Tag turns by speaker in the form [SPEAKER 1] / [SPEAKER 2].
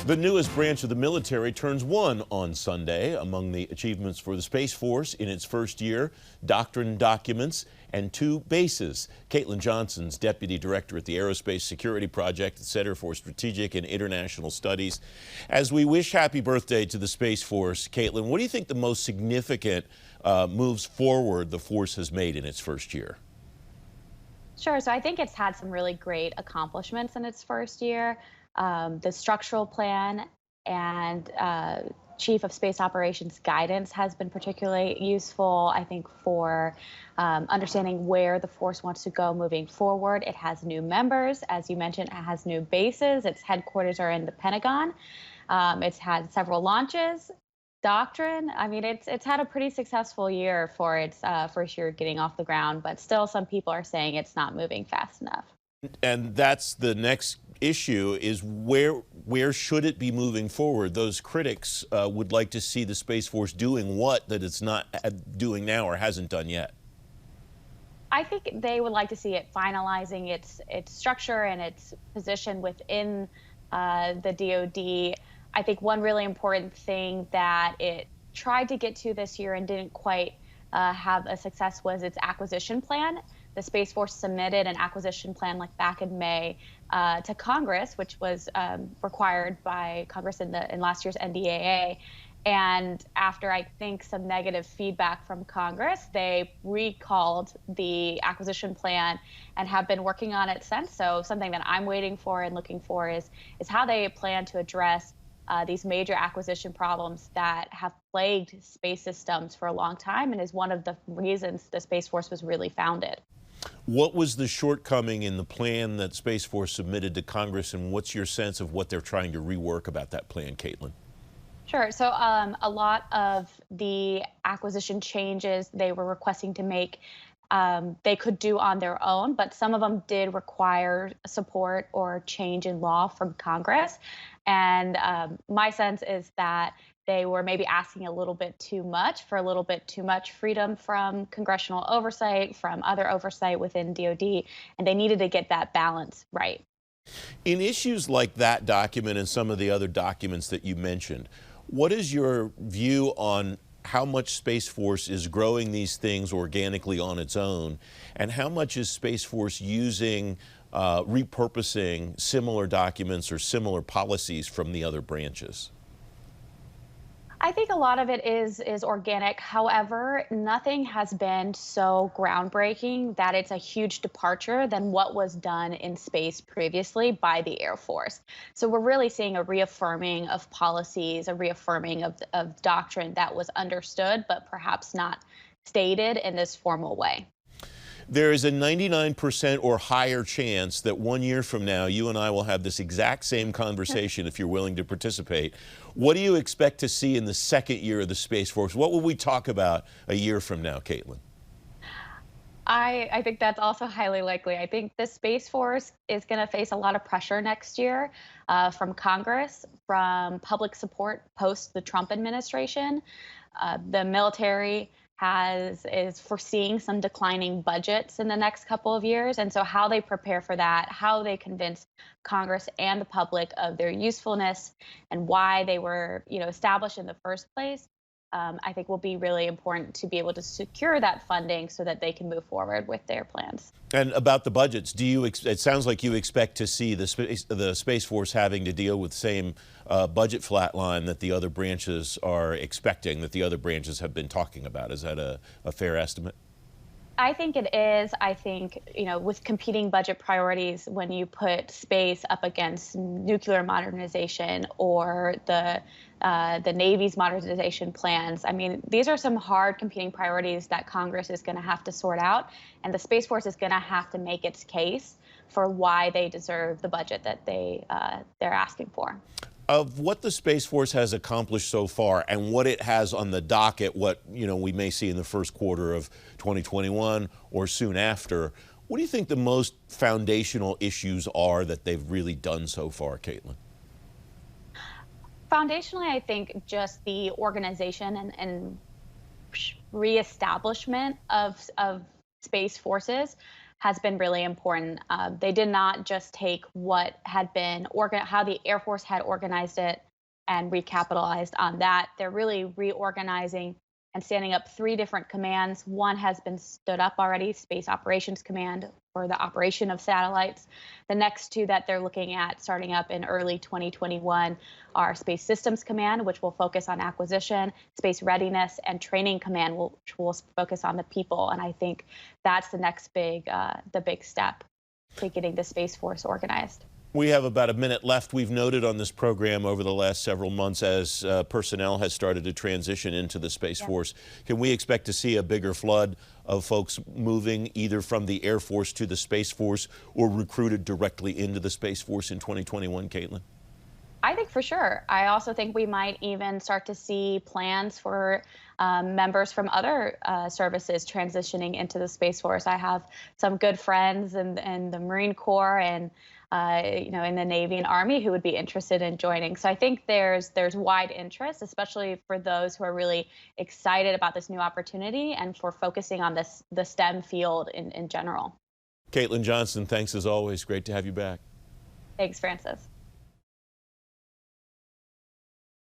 [SPEAKER 1] The newest branch of the military turns one on Sunday. Among the achievements for the Space Force in its first year, doctrine documents and 2 bases. Kaitlyn Johnson's deputy director at the Aerospace Security Project, the Center for Strategic and International Studies. As we wish happy birthday to the Space Force, Kaitlyn, what do you think the most significant moves forward the force has made in its first year?
[SPEAKER 2] Sure. So I think it's had some really great accomplishments in its first year. The structural plan and Chief of Space Operations guidance has been particularly useful, I think, for understanding where the force wants to go moving forward. It has new members. As you mentioned, it has new bases. Its headquarters are in the Pentagon. It's had several launches. Doctrine, I mean, it's had a pretty successful year for its first year getting off the ground, but still some people are saying it's not moving fast enough.
[SPEAKER 1] And that's the next issue, is where should it be moving forward? Those critics would like to see the Space Force doing what that it's not doing now or hasn't done yet.
[SPEAKER 2] I think they would like to see it finalizing its structure and its position within the DoD. I think one really important thing that it tried to get to this year and didn't quite have a success was its acquisition plan. The Space Force submitted an acquisition plan back in May to Congress, which was required by Congress in last year's NDAA. And after, I think, some negative feedback from Congress, they recalled the acquisition plan and have been working on it since. So something that I'm waiting for and looking for is how they plan to address these major acquisition problems that have plagued space systems for a long time and is one of the reasons the Space Force was really founded.
[SPEAKER 1] What was the shortcoming in the plan that Space Force submitted to Congress, and what's your sense of what they're trying to rework about that plan, Kaitlyn?
[SPEAKER 2] Sure. So a lot of the acquisition changes they were requesting to make, they could do on their own, but some of them did require support or change in law from Congress. And my sense is that they were maybe asking a little bit too much for a little bit too much freedom from congressional oversight, from other oversight within DoD, and they needed to get that balance right.
[SPEAKER 1] In issues like that document and some of the other documents that you mentioned, what is your view on how much Space Force is growing these things organically on its own, and how much is Space Force using, repurposing similar documents or similar policies from the other branches?
[SPEAKER 2] I think a lot of it is organic. However, nothing has been so groundbreaking that it's a huge departure than what was done in space previously by the Air Force. So we're really seeing a reaffirming of policies, a reaffirming of doctrine that was understood, but perhaps not stated in this formal way.
[SPEAKER 1] There is a 99% or higher chance that 1 year from now, you and I will have this exact same conversation if you're willing to participate. What do you expect to see in the second year of the Space Force? What will we talk about a year from now, Kaitlyn?
[SPEAKER 2] I think that's also highly likely. I think the Space Force is going to face a lot of pressure next year from Congress, from public support post the Trump administration. The military is foreseeing some declining budgets in the next couple of years. And so how they prepare for that, how they convince Congress and the public of their usefulness and why they were, established in the first place, I think will be really important to be able to secure that funding so that they can move forward with their plans. And
[SPEAKER 1] about the budgets, it sounds like you expect to see the Space Force having to deal with the same budget flatline that the other branches are expecting, that the other branches have been talking about. Is that a fair estimate?
[SPEAKER 2] I think it is. I think, with competing budget priorities, when you put space up against nuclear modernization or the Navy's modernization plans, I mean, these are some hard competing priorities that Congress is going to have to sort out, and the Space Force is going to have to make its case for why they deserve the budget that they're asking for.
[SPEAKER 1] Of what the Space Force has accomplished so far and what it has on the docket, what we may see in the first quarter of 2021 or soon after, what do you think the most foundational issues are that they've really done so far, Kaitlyn?
[SPEAKER 2] Foundationally, I think just the organization and reestablishment of space forces. has been really important. They did not just take what had been how the Air Force had organized it and recapitalized on that. They're really reorganizing and standing up 3 different commands. One has been stood up already, Space Operations Command, for the operation of satellites. The next 2 that they're looking at starting up in early 2021 are Space Systems Command, which will focus on acquisition, Space Readiness, and Training Command, which will focus on the people. And I think that's the next big step to getting the Space Force organized.
[SPEAKER 1] We have about a minute left. We've noted on this program over the last several months as personnel has started to transition into the Space Force. Can we expect to see a bigger flood of folks moving either from the Air Force to the Space Force or recruited directly into the Space Force in 2021, Kaitlyn?
[SPEAKER 2] I think for sure. I also think we might even start to see plans for members from other services transitioning into the Space Force. I have some good friends in the Marine Corps and in the Navy and Army who would be interested in joining. So I think there's wide interest, especially for those who are really excited about this new opportunity and for focusing on the STEM field in general.
[SPEAKER 1] Kaitlyn Johnson, thanks as always. Great to have you back.
[SPEAKER 2] Thanks, Francis.